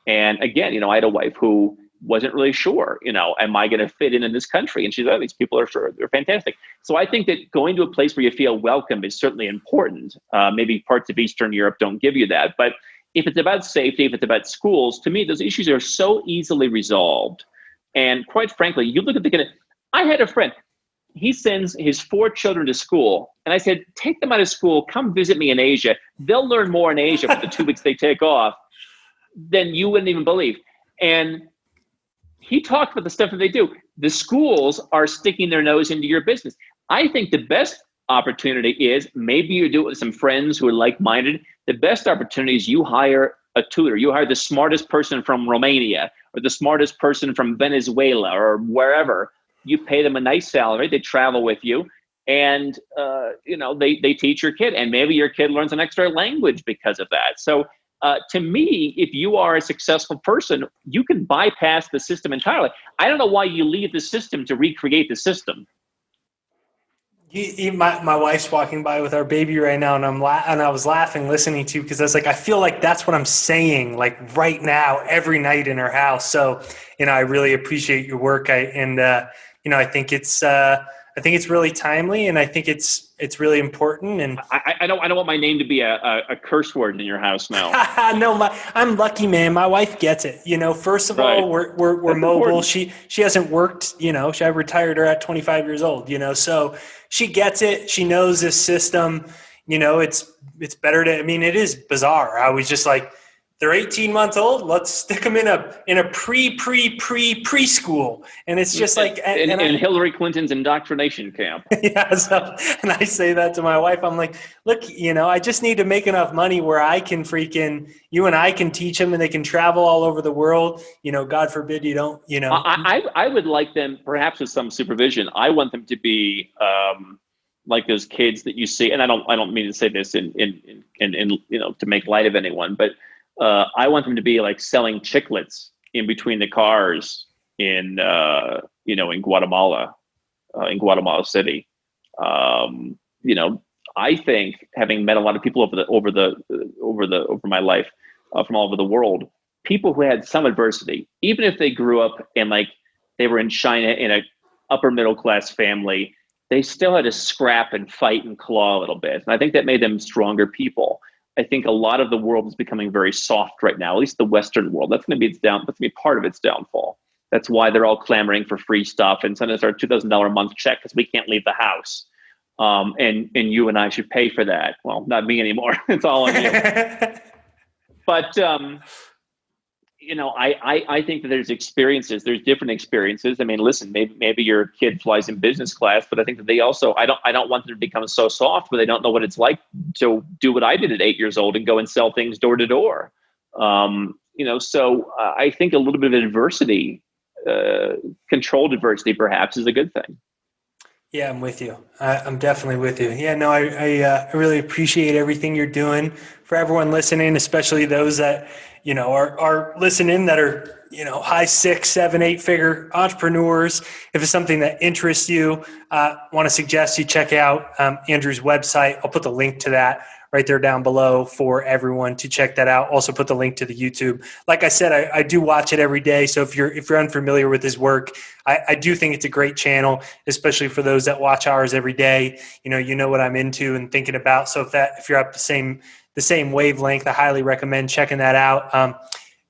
And again, I had a wife who wasn't really sure, am I going to fit in this country? And she's like, these people are sure, they're fantastic. So I think that going to a place where you feel welcome is certainly important. Maybe parts of Eastern Europe don't give you that. But if it's about safety, if it's about schools, to me, those issues are so easily resolved. And quite frankly, you look at I had a friend, he sends his 4 children to school. And I said, take them out of school, come visit me in Asia. They'll learn more in Asia for the 2 weeks they take off than you wouldn't even believe. And he talked about the stuff that they do. The schools are sticking their nose into your business. I think the best opportunity is maybe you do it with some friends who are like-minded. The best opportunity is you hire a tutor. You hire the smartest person from Romania or the smartest person from Venezuela or wherever. You pay them a nice salary. They travel with you. And, they teach your kid. And maybe your kid learns an extra language because of that. So to me, if you are a successful person, you can bypass the system entirely. I don't know why you leave the system to recreate the system. My wife's walking by with our baby right now, and I was laughing listening to, because I was like, I feel like that's what I'm saying, like right now, every night in her house. So, I really appreciate your work. I think it's really timely, and I think it's really important. And I don't want my name to be a curse word in your house now. No, I'm lucky, man. My wife gets it. First of all, we're mobile. Important. She hasn't worked. I retired her at 25 years old. So she gets it. She knows this system. It's better to. It is bizarre. I was just like, they're 18 months old. Let's stick them in a preschool. And it's just like, in Hillary Clinton's indoctrination camp. Yeah. So, and I say that to my wife. I'm like, look, I just need to make enough money where I can you and I can teach them and they can travel all over the world. God forbid you don't, I would like them, perhaps with some supervision. I want them to be like those kids that you see, and I don't mean to say this in to make light of anyone, but I want them to be like selling chiclets in between the cars in Guatemala City. I think, having met a lot of people over my life from all over the world, people who had some adversity, even if they grew up and like they were in China in a upper middle class family, they still had to scrap and fight and claw a little bit. And I think that made them stronger people. I think a lot of the world is becoming very soft right now, at least the Western world. That's going to be part of its downfall. That's why they're all clamoring for free stuff and send us our $2,000 a month check because we can't leave the house. And you and I should pay for that. Well, not me anymore. It's all on you. But I think that there's different experiences. I mean, listen, maybe your kid flies in business class, but I think that they also, I don't want them to become so soft where they don't know what it's like to do what I did at 8 years old and go and sell things door to door. So I think a little bit of adversity, controlled adversity perhaps, is a good thing. Yeah, I'm with you. I'm definitely with you. Yeah, no, I really appreciate everything you're doing. For everyone listening, especially those that, are listening that are, high 6, 7, 8 figure entrepreneurs. If it's something that interests you, want to suggest you check out Andrew's website. I'll put the link to that right there down below for everyone to check that out. Also put the link to the YouTube. Like I said, I do watch it every day. So if you're unfamiliar with his work, I do think it's a great channel, especially for those that watch ours every day. You know what I'm into and thinking about. So if you're up the same wavelength, I highly recommend checking that out.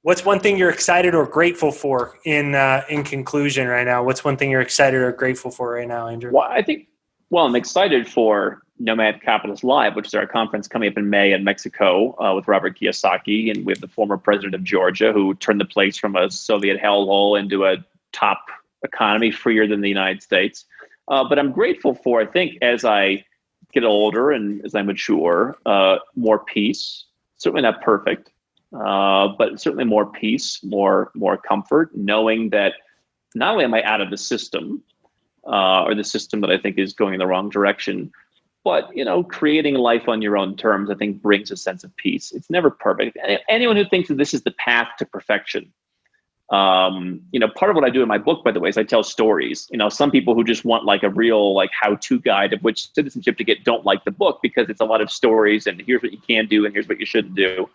What's one thing you're excited or grateful for in conclusion right now? What's one thing you're excited or grateful for right now, Andrew? Well, I'm excited for Nomad Capitalist Live, which is our conference coming up in May in Mexico with Robert Kiyosaki. And we have the former president of Georgia who turned the place from a Soviet hellhole into a top economy, freer than the United States. But I'm grateful for, I think, as I get older and as I mature, more peace. Certainly not perfect, but certainly more peace, more comfort, knowing that not only am I out of the system, or the system that I think is going in the wrong direction, but creating life on your own terms, I think, brings a sense of peace. It's never perfect. Anyone who thinks that this is the path to perfection, part of what I do in my book, by the way, is I tell stories. Some people who just want like a real like how-to guide of which citizenship to get don't like the book because it's a lot of stories and here's what you can do and here's what you shouldn't do.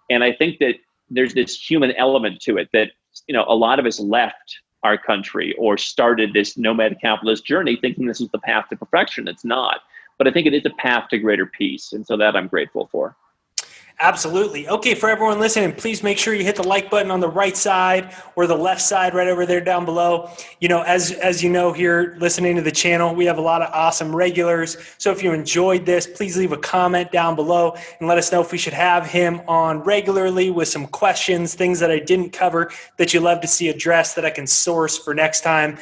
And I think that there's this human element to it that a lot of us left our country or started this nomad capitalist journey thinking this is the path to perfection. It's not. But I think it is a path to greater peace. And so that I'm grateful for. Absolutely. Okay, for everyone listening, please make sure you hit the like button on the right side or the left side right over there down below. As you know here, listening to the channel, we have a lot of awesome regulars. So if you enjoyed this, please leave a comment down below and let us know if we should have him on regularly with some questions, things that I didn't cover that you'd love to see addressed that I can source for next time.